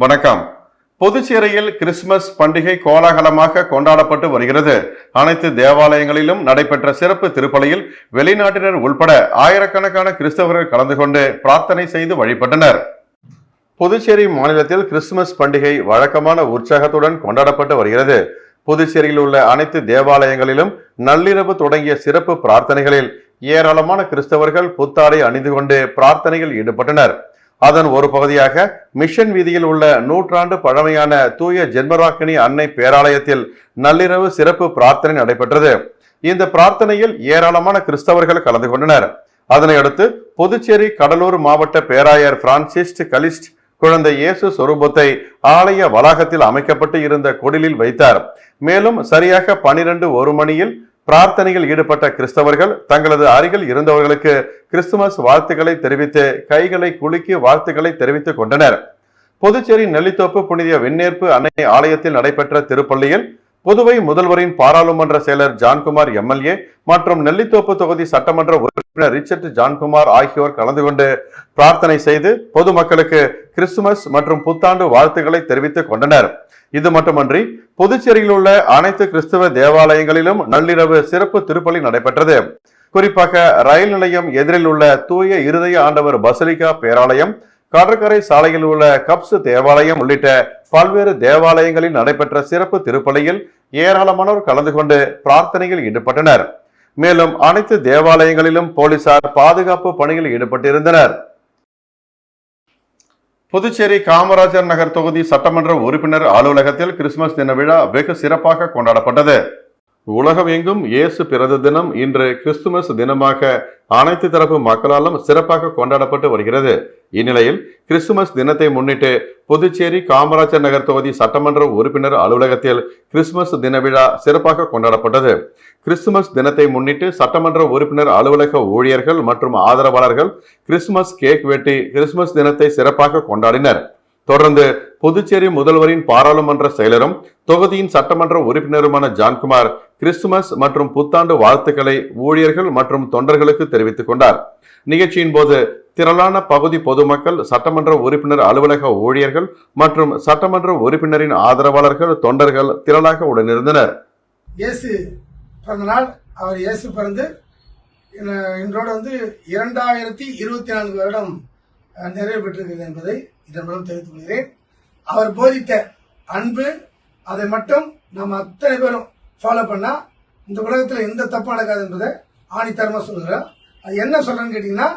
வணக்கம். புதுச்சேரியில் கிறிஸ்துமஸ் பண்டிகை கோலாகலமாக கொண்டாடப்பட்டு வருகிறது. அனைத்து தேவாலயங்களிலும் நடைபெற்ற சிறப்பு திருப்பலியில் வெளிநாட்டினர் உள்பட ஆயிரக்கணக்கான கிறிஸ்தவர்கள் கலந்து கொண்டு பிரார்த்தனை செய்து வழிபட்டனர். புதுச்சேரி மாநிலத்தில் கிறிஸ்துமஸ் பண்டிகை வழக்கமான உற்சாகத்துடன் கொண்டாடப்பட்டு வருகிறது. புதுச்சேரியில் உள்ள அனைத்து தேவாலயங்களிலும் நள்ளிரவு தொடங்கிய சிறப்பு பிரார்த்தனைகளில் ஏராளமான கிறிஸ்தவர்கள் புத்தாடை அணிந்து கொண்டு பிரார்த்தனையில் ஈடுபட்டனர். அதன் ஒரு பகுதியாக மிஷன் வீதியில் உள்ள நூற்றாண்டு பழமையான தூய ஜென்மராக்கினி அன்னை பேராலயத்தில் நள்ளிரவு சிறப்பு பிரார்த்தனை நடைபெற்றது. இந்த பிரார்த்தனையில் ஏராளமான கிறிஸ்தவர்கள் கலந்து கொண்டனர். அதனையடுத்து புதுச்சேரி கடலூர் மாவட்ட பேராயர் பிரான்சிஸ்ட் கலிஸ்ட் குழந்தை இயேசு சொரூபத்தை ஆலய வளாகத்தில் அமைக்கப்பட்டு இருந்த குடிலில் வைத்தார். மேலும் சரியாக 12:01 மணியில் பிரார்த்தனையில் ஈடுபட்ட கிறிஸ்தவர்கள் தங்களது அருகில் இருந்தவர்களுக்கு கிறிஸ்துமஸ் வாழ்த்துக்களை தெரிவித்து கைகளை குலுக்கி வாழ்த்துக்களை தெரிவித்துக் கொண்டனர். புதுச்சேரி நெல்லித்தோப்பு புனித விண்ணேற்பு அன்னை ஆலயத்தில் நடைபெற்ற திருப்பள்ளியில் புதுவை முதல்வரின் பாராளுமன்ற செயலர் ஜான்குமார் எம்எல்ஏ மற்றும் நெல்லித்தோப்பு தொகுதி சட்டமன்ற உறுப்பினர் ரிச்சர்ட் ஜான்குமார் ஆகியோர் கலந்து கொண்டு பிரார்த்தனை செய்து பொதுமக்களுக்கு கிறிஸ்துமஸ் மற்றும் புத்தாண்டு வாழ்த்துக்களை தெரிவித்துக் கொண்டனர். இது மட்டுமன்றி புதுச்சேரியில் உள்ள அனைத்து கிறிஸ்தவ தேவாலயங்களிலும் நள்ளிரவு சிறப்பு திருப்பலி நடைபெற்றது. குறிப்பாக ரயில் நிலையம் எதிரில் உள்ள தூய இருதய ஆண்டவர் பசிலிகா பேராலயம், கடற்கரை சாலையில் உள்ள கப்ஸ் தேவாலயம் உள்ளிட்ட பல்வேறு தேவாலயங்களில் நடைபெற்ற சிறப்பு திருப்பலியில் ஏராளமானோர் கலந்து கொண்டு பிரார்த்தனையில் ஈடுபட்டனர். மேலும் அனைத்து தேவாலயங்களிலும் போலீசார் பாதுகாப்பு பணியில் ஈடுபட்டிருந்தனர். புதுச்சேரி காமராஜர் நகர் தொகுதி சட்டமன்ற உறுப்பினர் அலுவலகத்தில் கிறிஸ்துமஸ் தின விழா வெகு சிறப்பாக கொண்டாடப்பட்டது. உலகம் எங்கும் இயேசு பிறந்த தினம் இன்று கிறிஸ்துமஸ் தினமாக அனைத்து தரப்பு மக்களாலும் சிறப்பாக கொண்டாடப்பட்டு வருகிறது. இந்நிலையில் கிறிஸ்துமஸ் தினத்தை முன்னிட்டு புதுச்சேரி காமராஜர் நகர் தொகுதி சட்டமன்ற உறுப்பினர் அலுவலகத்தில் கிறிஸ்துமஸ் தின விழா சிறப்பாக கொண்டாடப்பட்டது. கிறிஸ்துமஸ் தினத்தை முன்னிட்டு சட்டமன்ற உறுப்பினர் அலுவலக ஊழியர்கள் மற்றும் ஆதரவாளர்கள் கிறிஸ்துமஸ் கேக் வெட்டி கிறிஸ்துமஸ் தினத்தை சிறப்பாக கொண்டாடினர். தொடர்ந்து புதுச்சேரி முதல்வரின் பாராளுமன்ற செயலரும் தொகுதியின் சட்டமன்ற உறுப்பினருமான ஜான்குமார் கிறிஸ்துமஸ் மற்றும் புத்தாண்டு வாழ்த்துக்களை ஊழியர்கள் மற்றும் தொண்டர்களுக்கு தெரிவித்துக் கொண்டார். நிகழ்ச்சியின் போது திரளான பகுதி பொதுமக்கள், சட்டமன்ற உறுப்பினர் அலுவலக ஊழியர்கள் மற்றும் சட்டமன்ற உறுப்பினரின் ஆதரவாளர்கள், தொண்டர்கள் திரளாக உடனிருந்தனர். இயேசு பிறந்த நாள், அவர் இயேசு பிறந்து இன்றோடு 2024 வருடம் நிறைவு பெற்றிருக்கிறது என்பதை இதன் மூலம் தெரிவித்துக் கொள்கிறேன். அவர் போதித்த அன்பு, அதை மட்டும் நம்ம அத்தனை பேரும் ஃபாலோ பண்ணா இந்த உலகத்தில் எந்த தப்பு நடக்காது என்பதை ஆணித்தரமா சொல்லுகிறோம். அது என்ன சொல்றேன்னு கேட்டீங்கன்னா,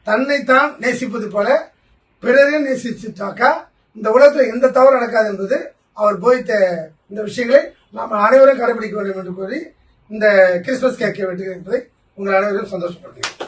தன்னைத்தான் நேசிப்பது போல பிறரையும் நேசிச்சுட்டாக்கா இந்த உலகத்தில் எந்த தவறு நடக்காது என்பது அவர் போதித்த இந்த விஷயங்களை நாம் அனைவரும் கடைபிடிக்க வேண்டும் என்று கூறி இந்த கிறிஸ்துமஸ் கேட்க வேண்டும் என்பதை உங்கள் அனைவரும் சந்தோஷப்படுத்துகிறேன்.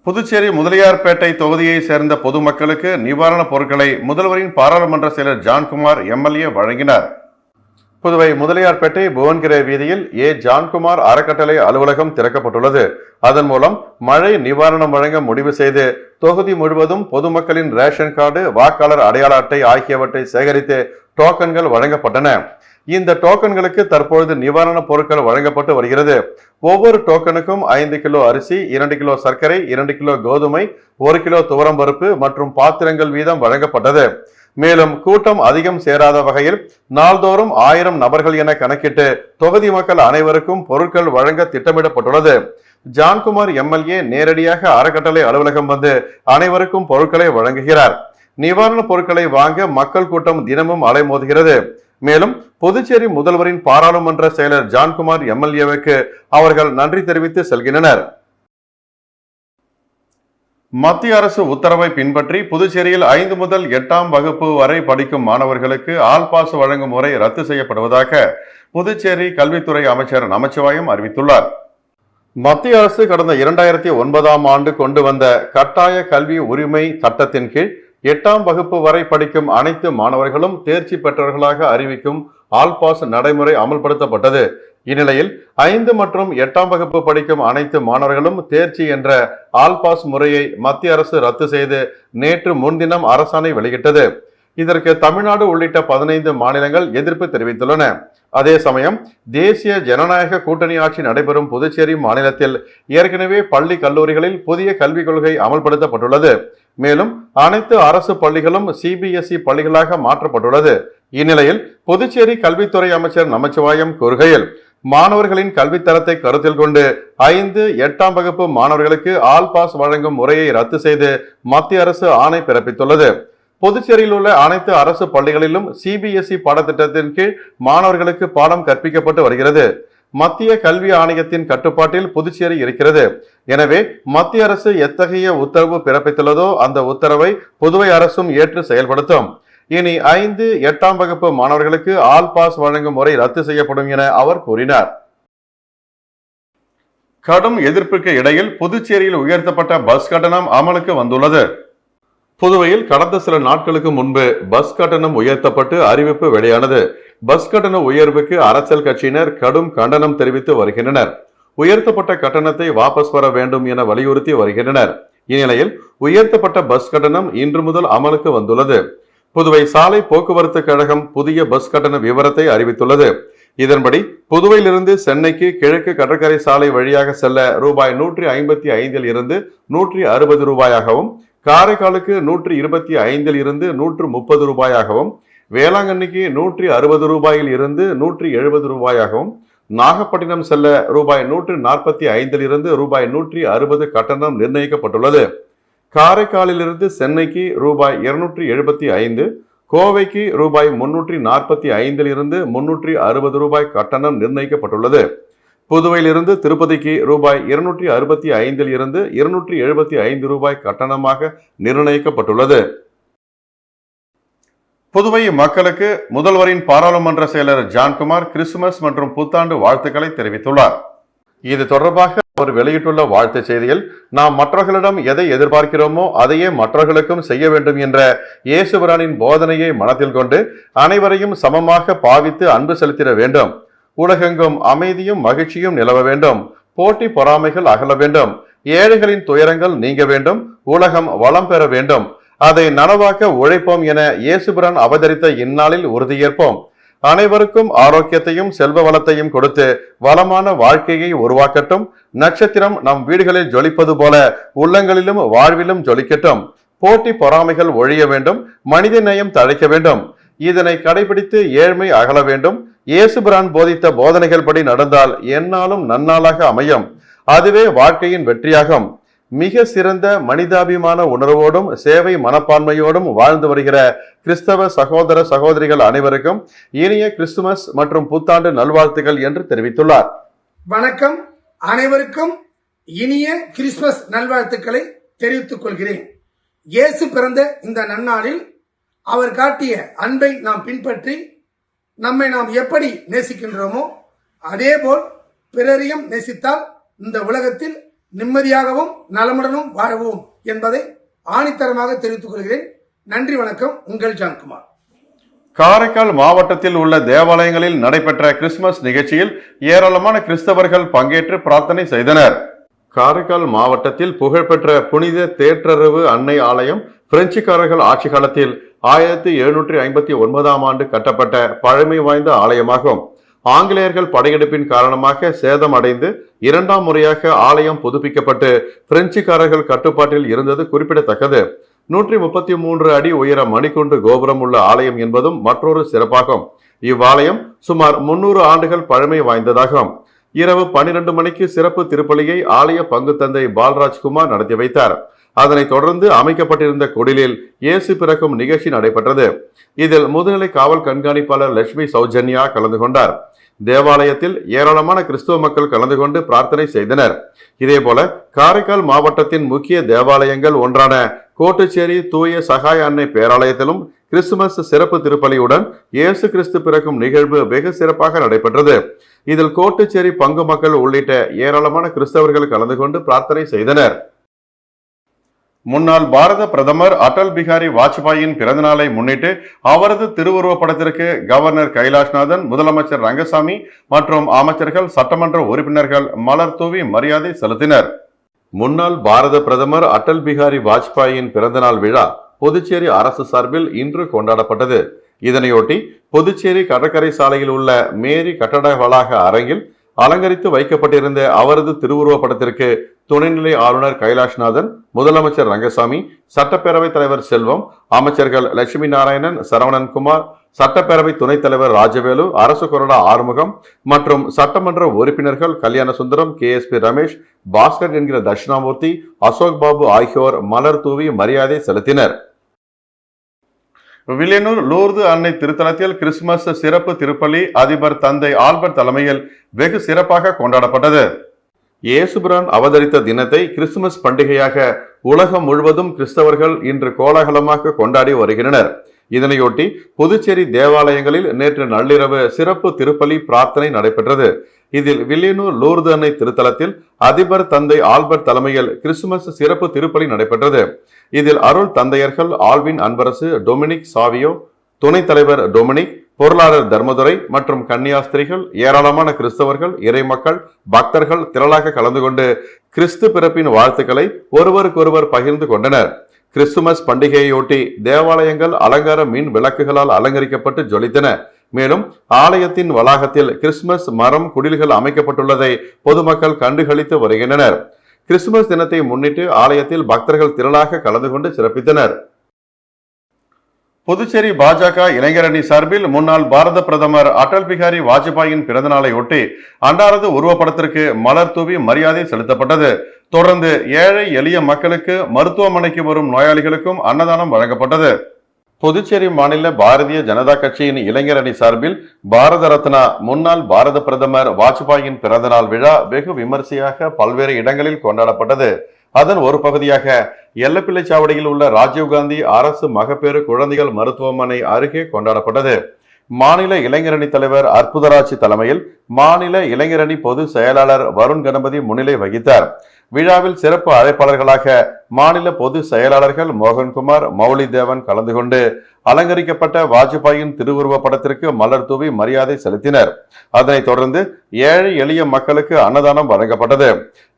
புதுச்சேரி முதலியார்பேட்டை தொகுதியை சேர்ந்த பொதுமக்களுக்கு நிவாரணப் பொருட்களை முதல்வரின் பாராளுமன்ற செயலர் ஜான்குமார் எம்எல்ஏ வழங்கினார். புதுவை முதலியார்பேட்டை புவன்கிரை வீதியில் ஜான்குமார் அறக்கட்டளை அலுவலகம் திறக்கப்பட்டுள்ளது. அதன் மூலம் மழை நிவாரணம் வழங்க முடிவு செய்து தொகுதி முழுவதும் பொதுமக்களின் ரேஷன் கார்டு, வாக்காளர் அடையாள அட்டை ஆகியவற்றை சேகரித்து டோக்கன்கள் வழங்கப்பட்டன. இந்த டோக்கன்களுக்கு தற்பொழுது நிவாரணப் பொருட்கள் வழங்கப்பட்டு வருகிறது. ஒவ்வொரு டோக்கனுக்கும் 5 கிலோ அரிசி, 2 கிலோ சர்க்கரை, 2 கிலோ கோதுமை, 1 கிலோ துவரம்பருப்பு மற்றும் பாத்திரங்கள் வீதம் வழங்கப்பட்டது. மேலும் கூட்டம் அதிகம் சேராத வகையில் நாள்தோறும் 1000 நபர்கள் என கணக்கிட்டு தொகுதி மக்கள் அனைவருக்கும் பொருட்கள் வழங்க திட்டமிடப்பட்டுள்ளது. ஜான்குமார் எம்எல்ஏ நேரடியாக அறக்கட்டளை அலுவலகம் வந்து அனைவருக்கும் பொருட்களை வழங்குகிறார். நிவாரணப் பொருட்களை வாங்க மக்கள் கூட்டம் தினமும் அலைமோதுகிறது. மேலும் புதுச்சேரி முதல்வரின் பாராளுமன்ற செயலர் ஜான்குமார் எம்எல்ஏவுக்கு அவர்கள் நன்றி தெரிவித்து செல்கின்றனர். மத்திய அரசு உத்தரவை பின்பற்றி புதுச்சேரியில் 5 முதல் 8ஆம் வகுப்பு வரை படிக்கும் மாணவர்களுக்கு ஆல் பாஸ் வழங்கும் முறை ரத்து செய்யப்படுவதாக புதுச்சேரி கல்வித்துறை அமைச்சர் நமச்சிவாயம் அறிவித்துள்ளார். மத்திய அரசு கடந்த 2009ஆம் ஆண்டு கொண்டு வந்த கட்டாய கல்வி உரிமை சட்டத்தின் கீழ் 8ஆம் வகுப்பு வரை படிக்கும் அனைத்து மாணவர்களும் தேர்ச்சி பெற்றவர்களாக அறிவிக்கும் ஆல் பாஸ் நடைமுறை அமல்படுத்தப்பட்டது. இந்நிலையில் 5 மற்றும் 8ஆம் வகுப்பு படிக்கும் அனைத்து மாணவர்களும் தேர்ச்சி என்ற ஆல் பாஸ் முறையை மத்திய அரசு ரத்து செய்து நேற்று முன்தினம் அரசாணை வெளியிட்டது. இதற்கு தமிழ்நாடு உள்ளிட்ட 15 மாநிலங்கள் எதிர்ப்பு தெரிவித்துள்ளன. அதே சமயம் தேசிய ஜனநாயக கூட்டணி ஆட்சி நடைபெறும் புதுச்சேரி மாநிலத்தில் ஏற்கனவே பள்ளி கல்லூரிகளில் புதிய கல்விக் கொள்கை அமல்படுத்தப்பட்டுள்ளது. மேலும் அனைத்து அரசு பள்ளிகளும் சிபிஎஸ்இ பள்ளிகளாக மாற்றப்பட்டுள்ளது. இந்நிலையில் புதுச்சேரி கல்வித்துறை அமைச்சர் நமச்சிவாயம் கூறுகையில், மாணவர்களின் கல்வித்தரத்தை கருத்தில் கொண்டு 5, 8ஆம் வகுப்பு மாணவர்களுக்கு ஆல் பாஸ் வழங்கும் முறையை ரத்து செய்து மத்திய அரசு ஆணை பிறப்பித்துள்ளது. புதுச்சேரியில் உள்ள அனைத்து அரசு பள்ளிகளிலும் சிபிஎஸ்இ பாடத்திட்டத்தின் கீழ் மாணவர்களுக்கு பாடம் கற்பிக்கப்பட்டு வருகிறது. மத்திய கல்வி ஆணையத்தின் கட்டுப்பாட்டில் புதுச்சேரி இருக்கிறது. எனவே மத்திய அரசு எத்தகைய உத்தரவு பிறப்பித்துள்ளதோ அந்த உத்தரவை புதுவை அரசும் ஏற்று செயல்படுத்தும். இனி 5, 8ஆம் வகுப்பு மாணவர்களுக்கு ஆல் பாஸ் வழங்கும் முறை ரத்து செய்யப்படும் என அவர் கூறினார். கடும் எதிர்ப்புக்கு இடையில் புதுச்சேரியில் உயர்த்தப்பட்ட பஸ் கட்டணம் அமலுக்கு வந்துள்ளது. புதுவையில் கடந்த சில நாட்களுக்கு முன்பு பஸ் கட்டணம் உயர்த்தப்பட்டு அறிவிப்பு வெளியானது. பஸ் கட்டண உயர்வுக்கு அரசியல் கட்சியினர் கடும் கண்டனம் தெரிவித்து வருகின்றனர். உயர்த்தப்பட்ட கட்டணத்தை வாபஸ் பெற வேண்டும் என வலியுறுத்தி வருகின்றனர். இந்நிலையில் உயர்த்தப்பட்ட பஸ் கட்டணம் இன்று முதல் அமலுக்கு வந்துள்ளது. புதுவை சாலை போக்குவரத்து கழகம் புதிய பஸ் கட்டண விவரத்தை அறிவித்துள்ளது. இதன்படி புதுவையிலிருந்து சென்னைக்கு கிழக்கு கடற்கரை சாலை வழியாக செல்ல ரூபாய் 155 இருந்து 160 ரூபாயாகவும், காரைக்காலுக்கு 125 இருந்து 130 ரூபாயாகவும், வேளாங்கண்ணிக்கு 160 ரூபாயில் இருந்து 170 ரூபாயாகவும், நாகப்பட்டினம் செல்ல ரூபாய் 145 இருந்து ரூபாய் 160 கட்டணம் நிர்ணயிக்கப்பட்டுள்ளது. காரைக்காலிலிருந்து சென்னைக்கு ரூபாய் 275, கோவைக்கு ரூபாய் 345 இருந்து 360 ரூபாய் கட்டணம் நிர்ணயிக்கப்பட்டுள்ளது. புதுவையிலிருந்து திருப்பதிக்கு ரூபாய் 265 இருந்து 275 ரூபாய் கட்டணமாக நிர்ணயிக்கப்பட்டுள்ளது. புதுவை மக்களுக்கு முதல்வரின் பாராளுமன்ற செயலர் ஜான்குமார் கிறிஸ்துமஸ் மற்றும் புத்தாண்டு வாழ்த்துக்களை தெரிவித்துள்ளார். இது தொடர்பாக அவர் வெளியிட்டுள்ள வாழ்த்து செய்தியில், நாம் மற்றவர்களிடம் எதை எதிர்பார்க்கிறோமோ அதையே மற்றவர்களுக்கும் செய்ய வேண்டும் என்ற இயேசுபிரானின் போதனையை மனத்தில் கொண்டு அனைவரையும் சமமாக பாவித்து அன்பு செலுத்திட வேண்டும். உலகெங்கும் அமைதியும் மகிழ்ச்சியும் நிலவ வேண்டும். போட்டி பொறாமைகள் அகல வேண்டும். ஏழைகளின் துயரங்கள் நீங்க வேண்டும். உலகம் வளம் பெற வேண்டும். அதை நனவாக்க உழைப்போம் என இயேசுபிரான் அவதரித்த இந்நாளில் உறுதியேற்போம். அனைவருக்கும் ஆரோக்கியத்தையும் செல்வ வளத்தையும் கொடுத்து வளமான வாழ்க்கையை உருவாக்கட்டும். நட்சத்திரம் நம் வீடுகளில் ஜொலிப்பது போல உள்ளங்களிலும் வாழ்விலும் ஜொலிக்கட்டும். போட்டி பொறாமைகள் ஒழிய வேண்டும். மனித நேயம் தழைக்க வேண்டும். இதனை கடைபிடித்து ஏழ்மை அகல வேண்டும். இயேசுபிரான் போதித்த போதனைகள் படி நடந்தால் எந்நாளும் நன்னாளாக அமையும். அதுவே வாழ்க்கையின் வெற்றியாகும். மிக சிறந்த மனிதாபிமான உணர்வோடும் சேவை மனப்பான்மையோடும் வாழ்ந்து வருகிற கிறிஸ்தவ சகோதர சகோதரிகள் அனைவருக்கும் இனிய கிறிஸ்துமஸ் மற்றும் புத்தாண்டு நல்வாழ்த்துக்கள் என்று தெரிவித்துள்ளார். வணக்கம். அனைவருக்கும் இனிய கிறிஸ்துமஸ் நல்வாழ்த்துக்களை தெரிவித்துக் கொள்கிறேன். இயேசு பிறந்த இந்த நன்னாளில் அவர் காட்டிய அன்பை நாம் பின்பற்றி நம்மை நாம் எப்படி நேசிக்கின்றோமோ அதேபோல் பிறரையும் நேசித்தால் இந்த உலகத்தில் நிம்மதியாகவும் நலமுடனும் வாழவும் என்பதை ஆணித்தரமாக தெரிவித்துக் கொள்கிறேன். நன்றி, வணக்கம். உங்கள் ஜான்குமார். காரைக்கால் மாவட்டத்தில் உள்ள தேவாலயங்களில் நடைபெற்ற கிறிஸ்துமஸ் நிகழ்ச்சியில் ஏராளமான கிறிஸ்தவர்கள் பங்கேற்று பிரார்த்தனை செய்தனர். காரைக்கால் மாவட்டத்தில் புகழ்பெற்ற புனித தேற்றரவு அன்னை ஆலயம் பிரெஞ்சுக்காரர்கள் ஆட்சி காலத்தில் 1759ஆம் ஆண்டு கட்டப்பட்ட பழமை வாய்ந்த ஆலயமாகும். ஆங்கிலேயர்கள் படையெடுப்பின் காரணமாக சேதம் அடைந்து 2ஆம் முறையாக ஆலயம் புதுப்பிக்கப்பட்டு பிரெஞ்சுக்காரர்கள் கட்டுப்பாட்டில் இருந்தது குறிப்பிடத்தக்கது. 133 அடி உயர மணிக்குண்டு கோபுரம் உள்ள ஆலயம் என்பதும் மற்றொரு சிறப்பாகும். இவ்வாலயம் சுமார் 300 ஆண்டுகள் பழமை வாய்ந்ததாகும். இரவு 12 மணிக்கு சிறப்பு திருப்பலியை ஆலய பங்கு தந்தை பால்ராஜ்குமார் நடத்தி வைத்தார். அதனைத் தொடர்ந்து அமைக்கப்பட்டிருந்த குடிலில் இயேசு பிறக்கும் நிகழ்ச்சி நடைபெற்றது. இதில் முதுநிலை காவல் கண்காணிப்பாளர் லட்சுமி சௌஜன்யா கலந்து கொண்டார். தேவாலயத்தில் ஏராளமான கிறிஸ்துவ மக்கள் கலந்து கொண்டு பிரார்த்தனை செய்தனர். இதேபோல காரைக்கால் மாவட்டத்தின் முக்கிய தேவாலயங்கள் ஒன்றான கோட்டுச்சேரி தூய சகாய அன்னை பேராலயத்திலும் கிறிஸ்துமஸ் சிறப்பு திருப்பலியுடன் இயேசு கிறிஸ்து பிறக்கும் நிகழ்வு வெகு சிறப்பாக நடைபெற்றது. இதில் கோட்டுச்சேரி பங்கு மக்கள் உள்ளிட்ட ஏராளமான கிறிஸ்தவர்கள் கலந்து கொண்டு பிரார்த்தனை செய்தனர். முன்னாள் பாரத பிரதமர் அடல் பிகாரி வாஜ்பாயின் பிறந்தநாளை முன்னிட்டு அவரது திருவுருவப் படத்திற்கு கவர்னர் கைலாஷ்நாதன், முதலமைச்சர் ரங்கசாமி மற்றும் அமைச்சர்கள், சட்டமன்ற உறுப்பினர்கள் மலர் தூவி மரியாதை செலுத்தினர். முன்னாள் பாரத பிரதமர் அடல் பிகாரி வாஜ்பாயின் பிறந்தநாள் விழா புதுச்சேரி அரசு சார்பில் இன்று கொண்டாடப்பட்டது. இதனையொட்டி புதுச்சேரி கடற்கரை சாலையில் உள்ள மேரி கட்டட வளாக அரங்கில் அலங்கரித்து வைக்கப்பட்டிருந்த அவரது திருவுருவப் படத்திற்கு துணைநிலை ஆளுநர் கைலாஷ்நாதன், முதலமைச்சர் ரங்கசாமி, சட்டப்பேரவைத் தலைவர் செல்வம், அமைச்சர்கள் லட்சுமி நாராயணன், சரவணன்குமார், சட்டப்பேரவை துணைத் தலைவர் ராஜவேலு, அரசு கொறடா ஆறுமுகம் மற்றும் சட்டமன்ற உறுப்பினர்கள் கல்யாணசுந்தரம், KSP ரமேஷ், பாஸ்கர் என்கிற தட்சிணாமூர்த்தி, அசோக் பாபு ஆகியோர் மலர் தூவி மரியாதை செலுத்தினர். வில்லியனூர் லூர்து அன்னை திருத்தலத்தில் கிறிஸ்துமஸ் சிறப்பு திருப்பலி அதிபர் தந்தை ஆல்பர்ட் தலைமையில் வெகு சிறப்பாக கொண்டாடப்பட்டது. இயேசுபிரான் அவதரித்த தினத்தை கிறிஸ்துமஸ் பண்டிகையாக உலகம் முழுவதும் கிறிஸ்தவர்கள் இன்று கோலாகலமாக கொண்டாடி வருகின்றனர். இதனையொட்டி புதுச்சேரி தேவாலயங்களில் நேற்று நள்ளிரவு சிறப்பு திருப்பலி பிரார்த்தனை நடைபெற்றது. இதில் வில்லியனூர் லூர்து அன்னை திருத்தலத்தில் அதிபர் தந்தை ஆல்பர்ட் தலைமையில் கிறிஸ்துமஸ் சிறப்பு திருப்பலி நடைபெற்றது. இதில் அருள் தந்தையர்கள் ஆல்வின் அன்பரசு, டொமினிக் சாவியோ, துணைத் தலைவர் டொமினிக், பொருளாளர் தர்மதுரை மற்றும் கன்னியாஸ்திரிகள், ஏராளமான கிறிஸ்தவர்கள், இறைமக்கள், பக்தர்கள் திரளாக கலந்து கொண்டு கிறிஸ்து பிறப்பின் வாழ்த்துக்களை ஒருவருக்கொருவர் பகிர்ந்து கொண்டனர். கிறிஸ்துமஸ் பண்டிகையையொட்டி தேவாலயங்கள் அலங்கார மின் விளக்குகளால் அலங்கரிக்கப்பட்டு ஜொலித்தன. மேலும் ஆலயத்தின் வளாகத்தில் கிறிஸ்துமஸ் மரம் குடில்கள் அமைக்கப்பட்டுள்ளதை பொதுமக்கள் கண்டுகளித்து வருகின்றனர். கிறிஸ்துமஸ் தினத்தை முன்னிட்டு ஆலயத்தில் பக்தர்கள் திரளாக கலந்து கொண்டு சிறப்பித்தனர். புதுச்சேரி பாஜக இளைஞரணி சார்பில் முன்னாள் பாரத பிரதமர் அடல் பிகாரி வாஜ்பாயின் பிறந்தநாளை ஒட்டி அன்னாரது உருவப்படத்திற்கு மலர் தூவி மரியாதை செலுத்தப்பட்டது. தொடர்ந்து ஏழை எளிய மக்களுக்கு, மருத்துவமனைக்கு வரும் நோயாளிகளுக்கும் அன்னதானம் வழங்கப்பட்டது. புதுச்சேரி மாநில பாரதிய ஜனதா கட்சியின் இளைஞரணி சார்பில் பாரத ரத்னா முன்னாள் பாரத பிரதமர் வாஜ்பாயின் பிறந்தநாள் விழா வெகு விமர்சையாக பல்வேறு இடங்களில் கொண்டாடப்பட்டது. அதன் ஒரு பகுதியாக எல்லப்பிள்ளைச்சாவடியில் உள்ள ராஜீவ்காந்தி அரசு மகப்பேறு குழந்தைகள் மருத்துவமனை அருகே கொண்டாடப்பட்டது. மாநில இளைஞரணி தலைவர் அற்புதராட்சி தலைமையில் மாநில இளைஞரணி பொது செயலாளர் வருண் கணபதி முன்னிலை வகித்தார். விழாவில் சிறப்பு அழைப்பாளர்களாக மாநில பொது செயலாளர்கள் மோகன்குமார், மௌலி தேவன் கலந்து கொண்டு அலங்கரிக்கப்பட்ட வாஜ்பாயின் திருவுருவப் படத்திற்கு மலர் தூவி மரியாதை செலுத்தினர். அதனைத் தொடர்ந்து ஏழை எளிய மக்களுக்கு அன்னதானம் வழங்கப்பட்டது.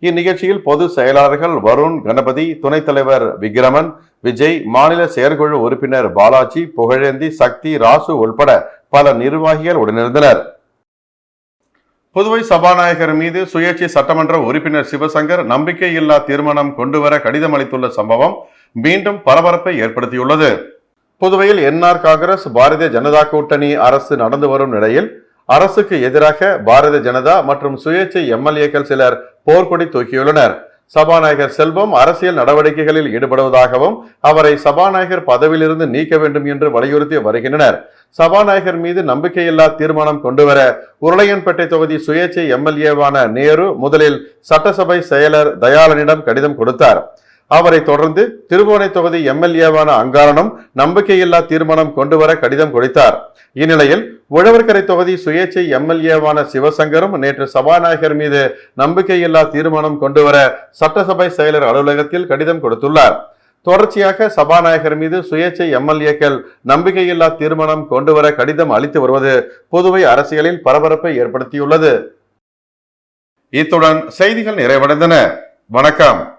இந்நிகழ்ச்சியில் பொது செயலாளர்கள் வருண் கணபதி, துணைத் தலைவர் விக்ரமன், விஜய், மாநில செயற்குழு உறுப்பினர் பாலாஜி, புகழேந்தி, சக்தி, ராசு உள்பட பல நிர்வாகிகள் உடனிருந்தனர். புதுவை சபாநாயகர் மீது சுயேட்சை சட்டமன்ற உறுப்பினர் சிவசங்கர் நம்பிக்கையில்லா தீர்மானம் கொண்டுவர கடிதம் அளித்துள்ள சம்பவம் மீண்டும் பரபரப்பை ஏற்படுத்தியுள்ளது. புதுவையில் என்ஆர் காங்கிரஸ் பாரதிய ஜனதா கூட்டணி அரசு நடந்து வரும் நிலையில் அரசுக்கு எதிராக பாரதிய ஜனதா மற்றும் சுயேட்சை எம்எல்ஏக்கள் சிலர் போர்க்கொடி தூக்கியுள்ளனர். சபாநாயகர் செல்வம் அரசியல் நடவடிக்கைகளில் ஈடுபடுவதாகவும் அவரை சபாநாயகர் பதவியிலிருந்து நீக்க வேண்டும் என்று வலியுறுத்தி வருகின்றனர். சபாநாயகர் மீது நம்பிக்கையில்லா தீர்மானம் கொண்டுவர உருளையன்பேட்டை தொகுதி சுயேட்சை எம்எல்ஏவான நேரு முதலில் சட்டசபை செயலர் தயாளனிடம் கடிதம் கொடுத்தார். அவரை தொடர்ந்து திருபுவனை தொகுதி எம்எல்ஏவான அங்காரனும் நம்பிக்கையில்லா தீர்மானம் கொண்டுவர கடிதம் கொடுத்தார். இந்நிலையில் உழவர்கரை தொகுதி சுயேட்சை எம்எல்ஏவான சிவசங்கரும் நேற்று சபாநாயகர் மீது நம்பிக்கையில்லா தீர்மானம் கொண்டுவர சட்டசபை செயலர் அலுவலகத்தில் கடிதம் கொடுத்துள்ளார். தொடர்ச்சியாக சபாநாயகர் மீது சுயேட்சை எம்எல்ஏக்கள் நம்பிக்கையில்லா தீர்மானம் கொண்டுவர கடிதம் அளித்து வருவது புதுவை அரசியலில் பரபரப்பை ஏற்படுத்தியுள்ளது. இத்துடன் செய்திகள் நிறைவடைந்தன. வணக்கம்.